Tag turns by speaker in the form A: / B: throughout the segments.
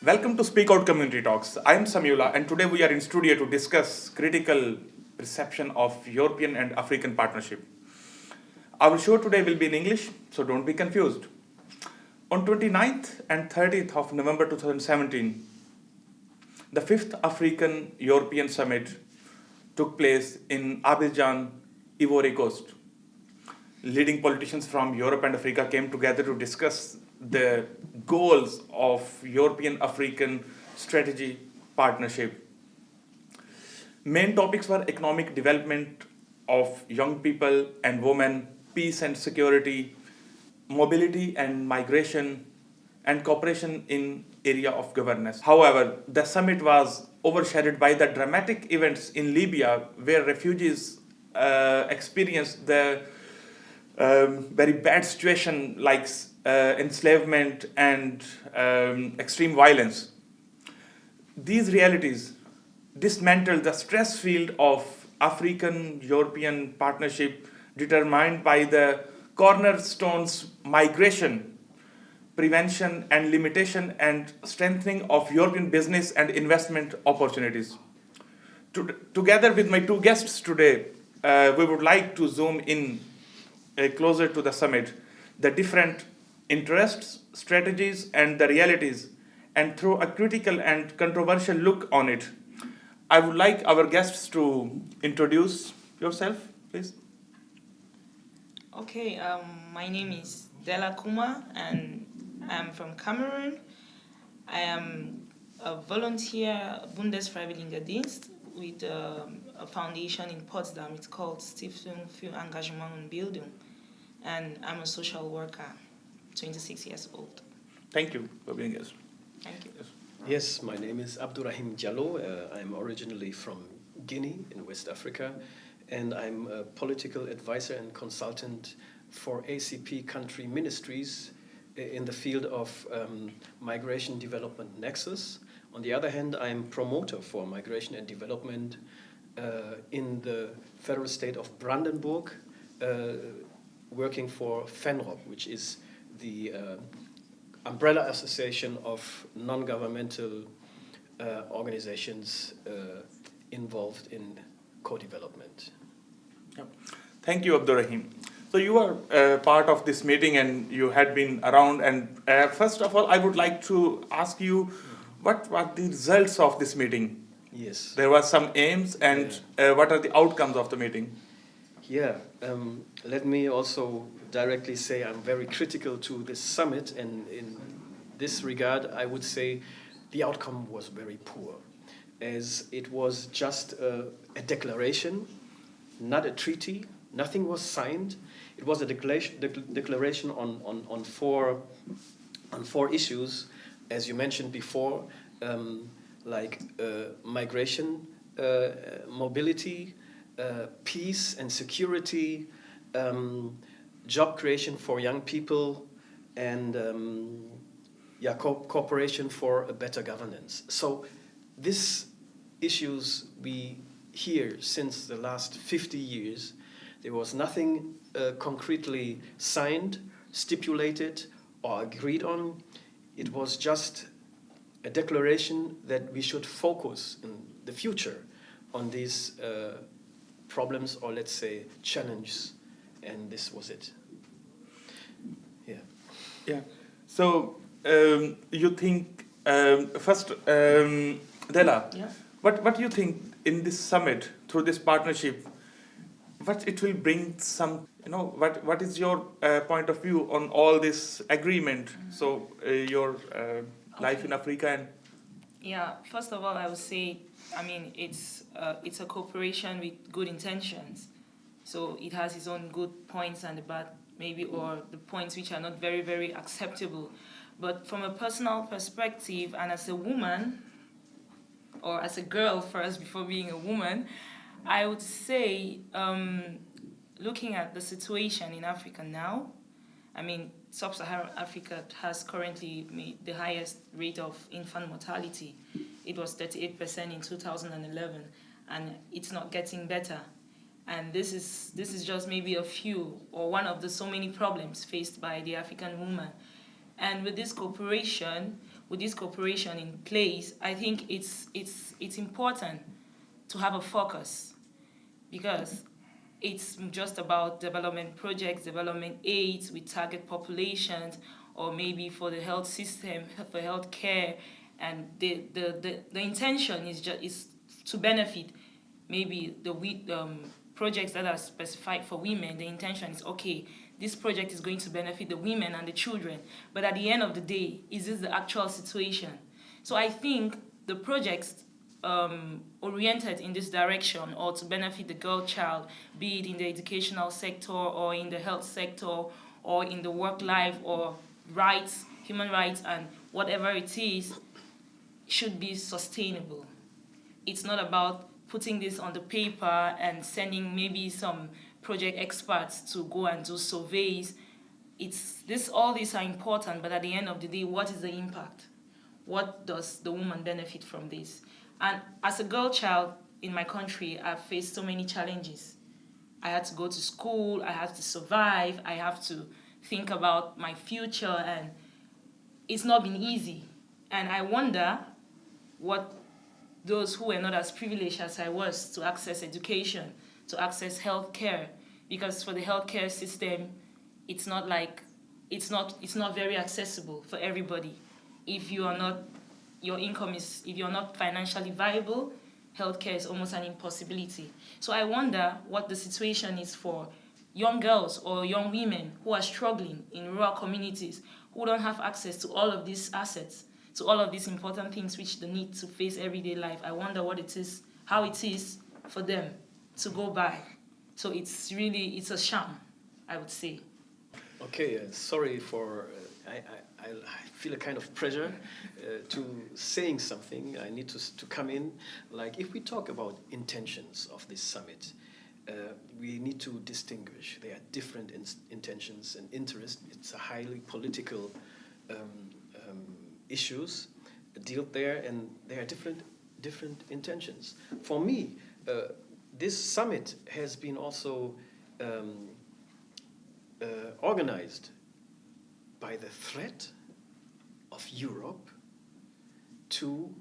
A: Welcome to Speak Out Community Talks. I am Samyula and today we are in studio to discuss critical perception of European and African partnership. Our show today will be in English, so don't be confused. On 29th and 30th of November 2017, the 5th African-European Summit took place in Abidjan, Ivory Coast. Leading politicians from Europe and Africa came together to discuss the goals of European-African strategy partnership. Main topics were economic development of young people and women, peace and security, mobility and migration, and cooperation in area of governance. However, the summit was overshadowed by the dramatic events in Libya, where refugees experienced the very bad situation like enslavement and extreme violence. These realities dismantled the stress field of African-European partnership determined by the cornerstones migration, prevention and limitation and strengthening of European business and investment opportunities. Together with my two guests today, we would like to zoom in closer to the summit, the different interests, strategies, and the realities, and throw a critical and controversial look on it. I would like our guests to introduce yourself, please.
B: Okay, my name is Della Kuma, and I'm from Cameroon. I am a volunteer Bundesfreiwilligendienst with a foundation in Potsdam. It's called Stiftung für Engagement und Bildung, and I'm a social worker, 26 years old.
A: Thank you for being here.
B: Thank you.
C: Yes, my name is Abdurrahim Diallo. I'm originally from Guinea in West Africa, and I'm a political advisor and consultant for ACP country ministries in the field of migration development nexus. On the other hand, I'm promoter for migration and development in the federal state of Brandenburg, working for FENROP, which is the umbrella association of non-governmental organizations involved in co-development.
A: Yeah. Thank you, Abdurrahim. So you are part of this meeting and you had been around, and first of all, I would like to ask you, what were the results of this meeting?
C: Yes.
A: There were some aims, and what are the outcomes of the meeting?
C: Yeah, let me also directly say I'm very critical to this summit, and in this regard, I would say the outcome was very poor, as it was just a declaration, not a treaty. Nothing was signed. It was a declaration on four issues, as you mentioned before, like migration, mobility, peace and security, job creation for young people, and cooperation for a better governance. So these issues we hear since the last 50 years. There was nothing concretely signed, stipulated, or agreed on. It was just a declaration that we should focus in the future on these problems, or let's say challenges, and this was it. Yeah.
A: Yeah. So you think first, Della,
B: Yeah.
A: what do you think in this summit, through this partnership, what it will bring? Some, what is your point of view on all this agreement? So your life in Africa and.
B: Yeah, first of all, I would say, it's a cooperation with good intentions. So it has its own good points and the bad, maybe, or the points which are not very, very acceptable. But from a personal perspective, and as a woman, or as a girl first before being a woman, I would say, looking at the situation in Africa now, Sub-Saharan Africa has currently made the highest rate of infant mortality. It was 38% in 2011, and it's not getting better. And this is just maybe a few, or one of the so many problems faced by the African woman. And with this cooperation, with this cooperation in place, I think it's important to have a focus, because it's just about development projects, development aids with target populations, or maybe for the health system, for health care, and the intention is to benefit maybe the projects that are specified for women. The intention is, okay, this project is going to benefit the women and the children, but at the end of the day, is this the actual situation? So I think the projects oriented in this direction, or to benefit the girl child, be it in the educational sector or in the health sector or in the work life or rights, human rights, and whatever it is, should be sustainable. It's not about putting this on the paper and sending maybe some project experts to go and do surveys. All these are important, but at the end of the day, what is the impact? What does the woman benefit from this? And as a girl child in my country, I've faced so many challenges. I had to go to school, I had to survive, I have to think about my future, and it's not been easy. And I wonder what those who were not as privileged as I was to access education, to access health care, because for the healthcare system, it's not very accessible for everybody. If you're not financially viable, healthcare is almost an impossibility. So I wonder what the situation is for young girls or young women who are struggling in rural communities, who don't have access to all of these assets, to all of these important things which they need to face everyday life. I wonder how it is for them to go by. So it's a sham, I would say.
C: Okay, sorry for, I feel a kind of pressure to saying something. I need to come in. Like, if we talk about intentions of this summit, we need to distinguish. There are different intentions and interests. It's a highly political issues dealt there, and there are different intentions. For me, this summit has been also organized by the threat of Europe to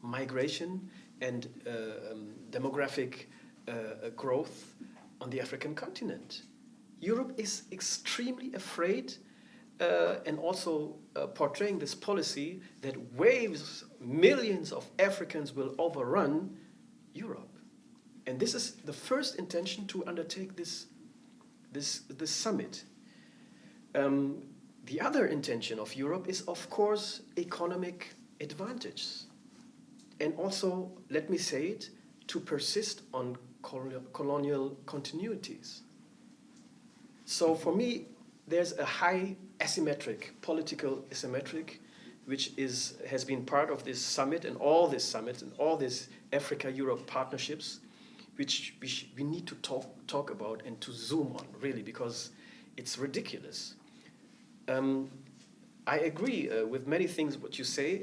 C: migration and demographic growth on the African continent. Europe is extremely afraid and also portraying this policy that millions of Africans will overrun Europe. And this is the first intention to undertake this summit. The other intention of Europe is, of course, economic advantage. And also, let me say it, to persist on colonial continuities. So for me, there's a high political asymmetric, which has been part of this summit and all these summits and all these Africa-Europe partnerships, which we need to talk about and to zoom on, really, because it's ridiculous. I agree with many things what you say,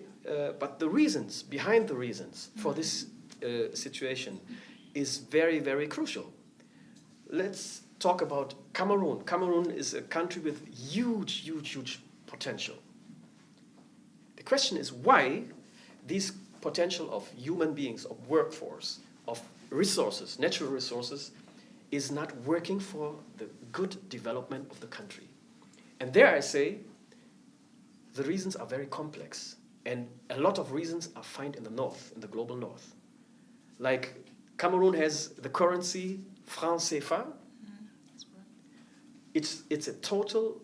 C: but the reasons, behind the reasons for this situation is very, very crucial. Let's talk about Cameroon. Cameroon is a country with huge potential. The question is why this potential of human beings, of workforce, of resources, natural resources, is not working for the good development of the country. And there I say, the reasons are very complex. And a lot of reasons are found in the north, in the global north. Like Cameroon has the currency franc CFA. That's right. It's a total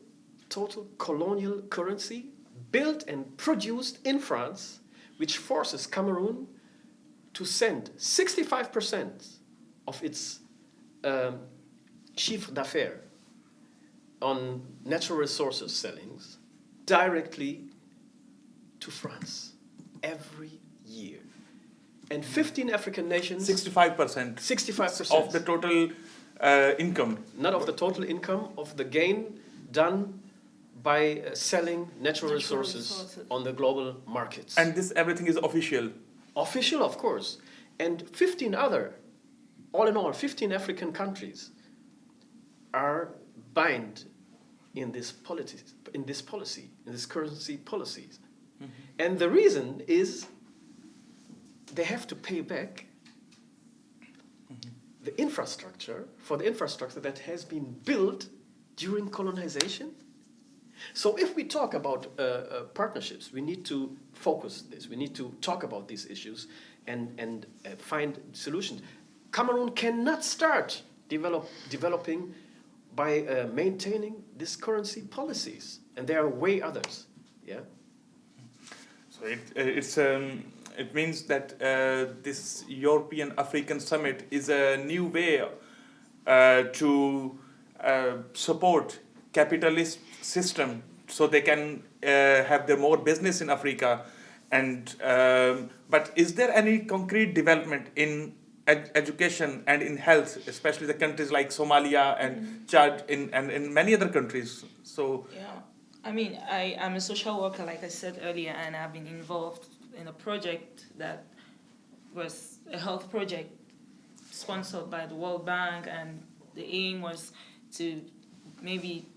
C: colonial currency built and produced in France, which forces Cameroon to send 65% of its chiffre d'affaires on natural resources sellings directly to France every year. And 15 African nations...
A: 65%.
C: 65%.
A: Of the total income.
C: Not of the total income, of the gain done by selling natural resources on the global markets.
A: And this everything is official?
C: Official, of course. And 15 other, all in all, 15 African countries are bind in this policy, in this currency policies. And the reason is they have to pay back the infrastructure, for the infrastructure that has been built during colonization. So if we talk about partnerships, we need to focus this. We need to talk about these issues and find solutions. Cameroon cannot start developing by maintaining these currency policies, and there are way others. Yeah.
A: So it means that this European African Summit is a new way to support capitalist system, so they can have their more business in Africa. And but is there any concrete development in education and in health, especially the countries like Somalia and Chad and in many other countries? So
B: Yeah, I mean, I'm a social worker, like I said earlier, and I've been involved in a project that was a health project sponsored by the World Bank, and the aim was to maybe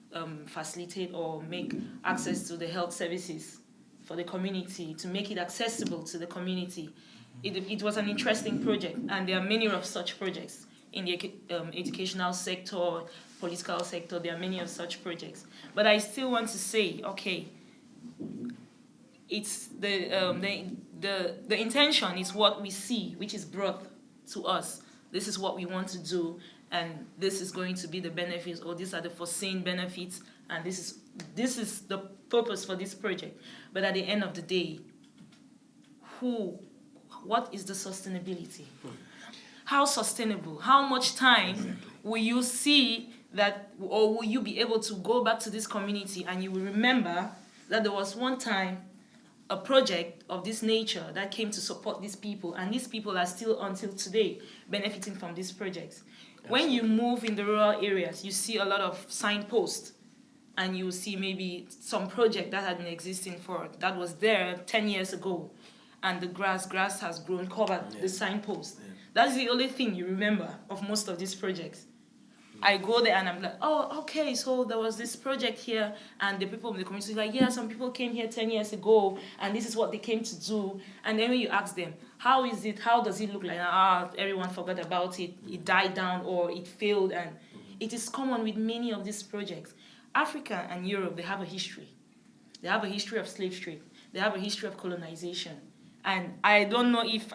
B: facilitate or make access to the health services for the community, to make it accessible to the community. It was an interesting project, and there are many of such projects in the educational sector, political sector. There are many of such projects. But I still want to say, okay, it's the intention is what we see, which is brought to us. This is what we want to do, and this is going to be the benefits, or these are the foreseen benefits, and this is the purpose for this project. But at the end of the day, what is the sustainability? How sustainable? How much time will you see that, or will you be able to go back to this community and you will remember that there was one time a project of this nature that came to support these people, and these people are still until today benefiting from these projects. When you move in the rural areas, you see a lot of signposts, and you see maybe some project that had been existing that was there 10 years ago, and the grass has grown, covered the signpost. Yeah. That's the only thing you remember of most of these projects. I go there and I'm like, oh, okay, so there was this project here, and the people in the community are like, yeah, some people came here 10 years ago, and this is what they came to do. And then when you ask them, how is it, how does it look like? Everyone forgot about it, it died down, or it failed, and it is common with many of these projects. Africa and Europe, they have a history. They have a history of slave trade. They have a history of colonization. And I don't know if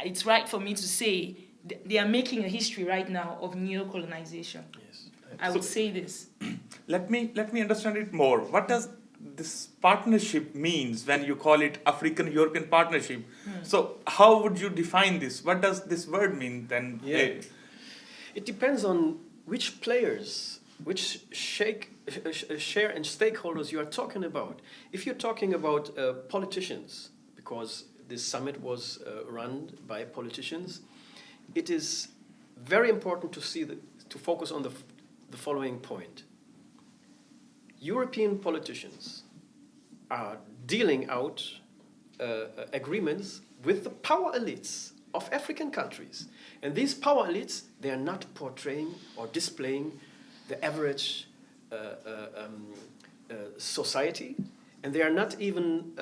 B: it's right for me to say they are making a history right now of neo-colonization. Yes, I would say this.
A: Let me understand it more. What does this partnership means when you call it African-European partnership? So how would you define this? What does this word mean then?
C: Yeah. It depends on which players, which share and stakeholders you are talking about. If you're talking about politicians, because this summit was run by politicians, it is very important to focus on the following point. European politicians are dealing out agreements with the power elites of African countries. And these power elites, they are not portraying or displaying the average society, and they are not even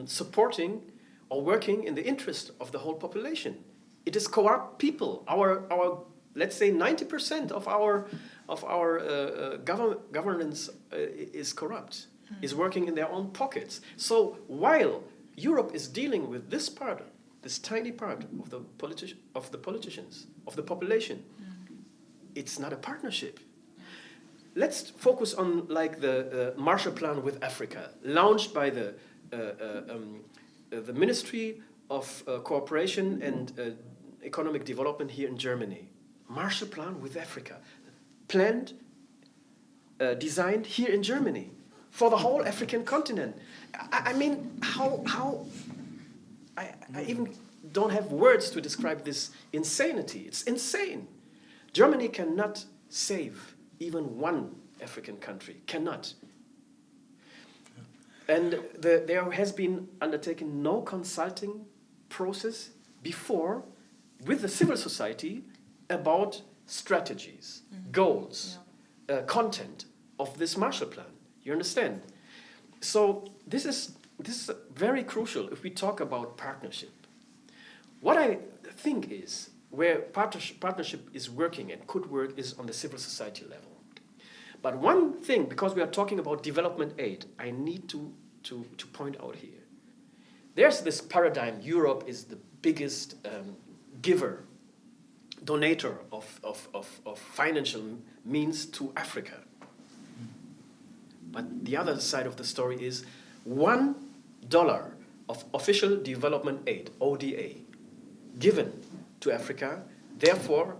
C: supporting or working in the interest of the whole population. It is corrupt people. Our let's say 90% of our governance is corrupt, is working in their own pockets. So while Europe is dealing with this part, this tiny part of the politicians, of the population, it's not a partnership. Let's focus on like the Marshall Plan with Africa, launched by the Ministry of Cooperation and Economic Development here in Germany. Marshall Plan with Africa, planned, designed here in Germany for the whole African continent. I mean, how I even don't have words to describe this insanity. It's insane. Germany cannot save even one African country, cannot. And there has been undertaken no consulting process before with the civil society about strategies, goals, content of this Marshall Plan. You understand? So this is this is very crucial if we talk about partnership. What I think is where partnership is working and could work is on the civil society level. But one thing, because we are talking about development aid, I need to point out here. There's this paradigm, Europe is the biggest giver, donator of financial means to Africa. But the other side of the story is $1 of official development aid, ODA, given to Africa, therefore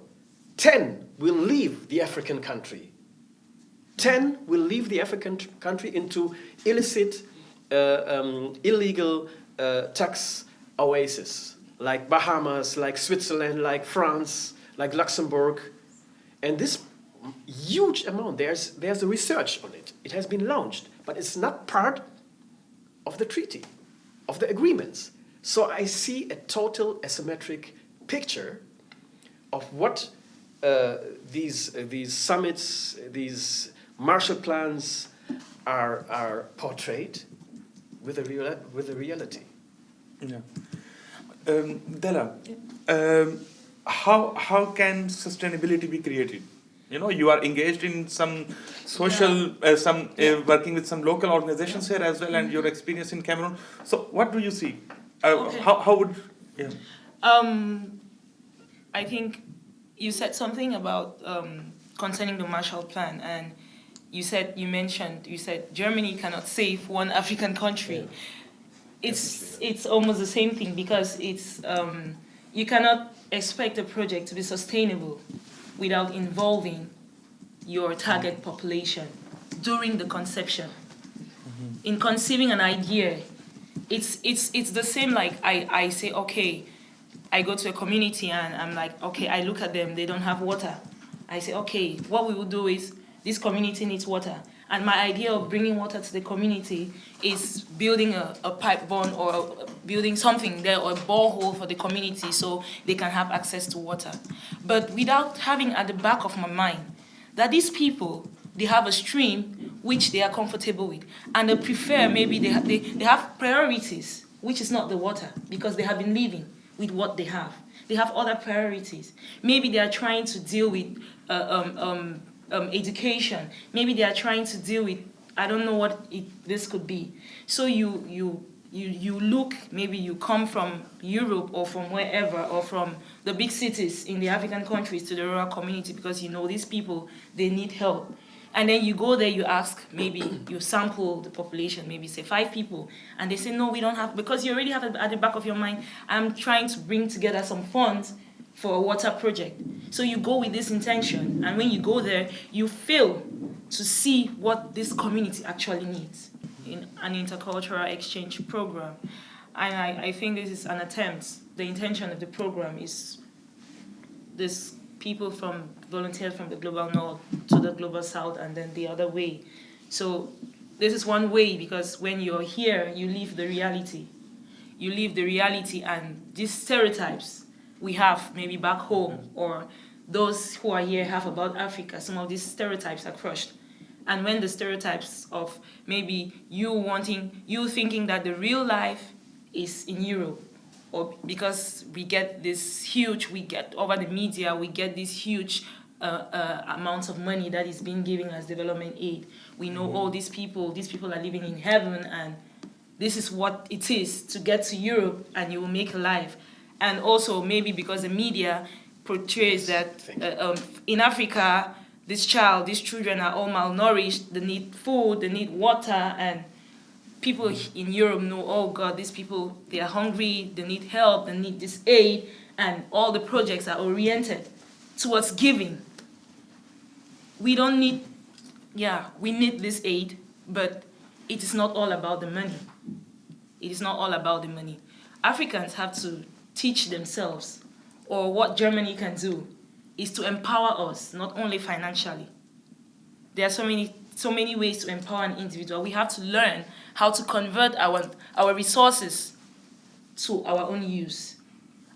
C: 10 will leave the African country. 10 will leave the African country into illicit, illegal tax oases, like Bahamas, like Switzerland, like France, like Luxembourg. And this huge amount, there's a research on it. It has been launched, but it's not part of the treaty, of the agreements. So I see a total asymmetric picture of what these summits, these Marshall plans are portrayed with the reality.
A: Yeah. Della, how can sustainability be created? You know, you are engaged in some social, working with some local organizations here as well, and your experience in Cameroon. So, what do you see? How would? Yeah.
B: I think you said something about concerning the Marshall Plan, and you said Germany cannot save one African country. Yeah. It's almost the same thing, because it's you cannot expect a project to be sustainable without involving your target population during the conception. Mm-hmm. In conceiving an idea, it's the same like I say, okay, I go to a community and I'm like, okay, I look at them, they don't have water. I say, okay, what we will do is, this community needs water. And my idea of bringing water to the community is building a pipe bomb or building something there, or a borehole for the community so they can have access to water. But without having at the back of my mind that these people, they have a stream which they are comfortable with. And they prefer, maybe they have priorities, which is not the water, because they have been living with what they have. They have other priorities. Maybe they are trying to deal with education. Maybe they are trying to deal with, I don't know what this could be. So you look, maybe you come from Europe or from wherever, or from the big cities in the African countries to the rural community, because you know these people, they need help. And then you go there, you ask, maybe you sample the population, maybe say 5 people, and they say, no, we don't have, because you already have it at the back of your mind, I'm trying to bring together some funds for a water project. So you go with this intention, and when you go there, you fail to see what this community actually needs in an intercultural exchange program. And I think this is an attempt. The intention of the program is this people volunteers from the global north to the global south, and then the other way. So this is one way, because when you're here, you live the reality. You live the reality, and these stereotypes we have maybe back home, or those who are here have about Africa, some of these stereotypes are crushed. And when the stereotypes of maybe you thinking that the real life is in Europe, or because we get over the media, we get these huge amounts of money that is being given as development aid. We know all these people are living in heaven, and this is what it is to get to Europe and you will make a life. And also maybe because the media portrays that in Africa, these children are all malnourished, they need food, they need water, and people in Europe know, oh God, these people, they are hungry, they need help, they need this aid, and all the projects are oriented towards giving. We need this aid, but it is not all about the money. It is not all about the money. Africans have to teach themselves, or what Germany can do is to empower us, not only financially. There are so many ways to empower an individual. We have to learn how to convert our resources to our own use.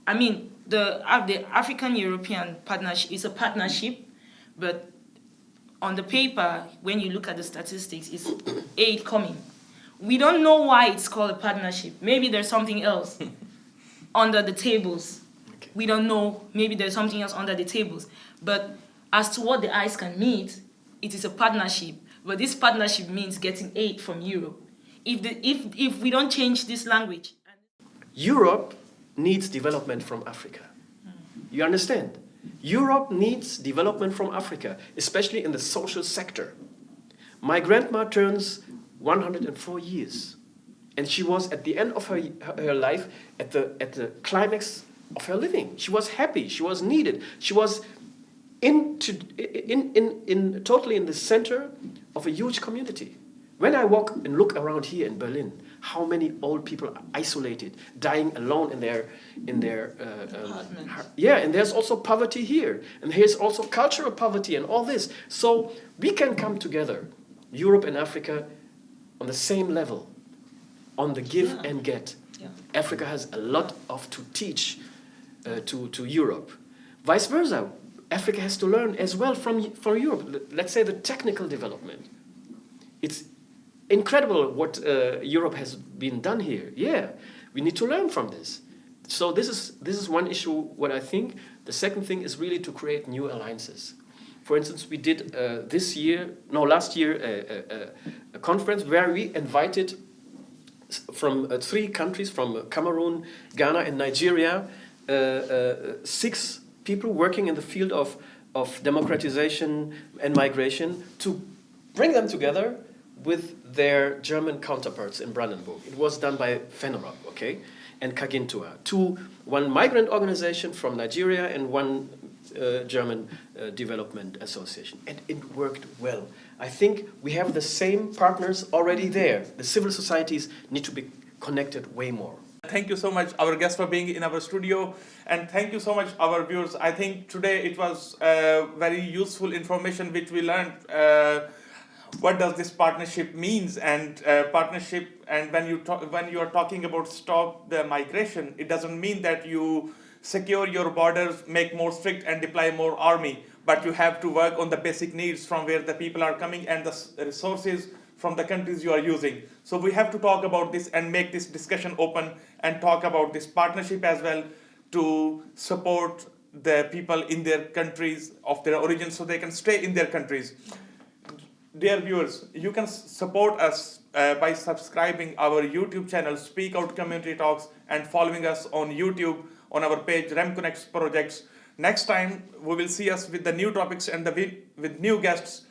B: I mean, the African-European partnership is a partnership, but on the paper, when you look at the statistics, it's aid coming. We don't know why it's called a partnership. Maybe there's something else under the tables.
C: Okay.
B: We don't know. Maybe there's something else under the tables. But as to what the eyes can meet, it is a partnership. But this partnership means getting aid from Europe. If we don't change this language.
C: Europe needs development from Africa. You understand? Europe needs development from Africa, especially in the social sector. My grandma turns 104 years, and she was at the end of her life, at the climax of her living. She was happy, she was needed, she was totally in the center of a huge community. When I walk and look around here in Berlin, how many old people are isolated, dying alone in their and there's also poverty here, and here's also cultural poverty and all this. So we can come together, Europe and Africa, on the same level, on the give and get.
B: Yeah.
C: Africa has a lot to teach to Europe. Vice versa, Africa has to learn as well from Europe. Let's say the technical development. It's incredible what Europe has been done here. Yeah, we need to learn from this. So this is one issue. What I think. The second thing is really to create new alliances. For instance, we did last year, a conference where we invited from 3 countries, from Cameroon, Ghana, and Nigeria, 6 people working in the field of democratization and migration, to bring them together with their German counterparts in Brandenburg. It was done by FENRAP, okay, and Kagintua, one migrant organization from Nigeria and one German development association. And it worked well. I think we have the same partners already there. The civil societies need to be connected way more.
A: Thank you so much, our guests, for being in our studio, and thank you so much, our viewers. I think today it was very useful information which we learned. What does this partnership means, and partnership, and when you are talking about stop the migration, it doesn't mean that you secure your borders, make more strict, and deploy more army, but you have to work on the basic needs from where the people are coming and the resources from the countries you are using. So we have to talk about this and make this discussion open and talk about this partnership as well, to support the people in their countries of their origin so they can stay in their countries. Dear viewers, you can support us by subscribing our YouTube channel, Speak Out Community Talks, and following us on YouTube on our page REM Connects Projects. Next time, we will see us with the new topics and with new guests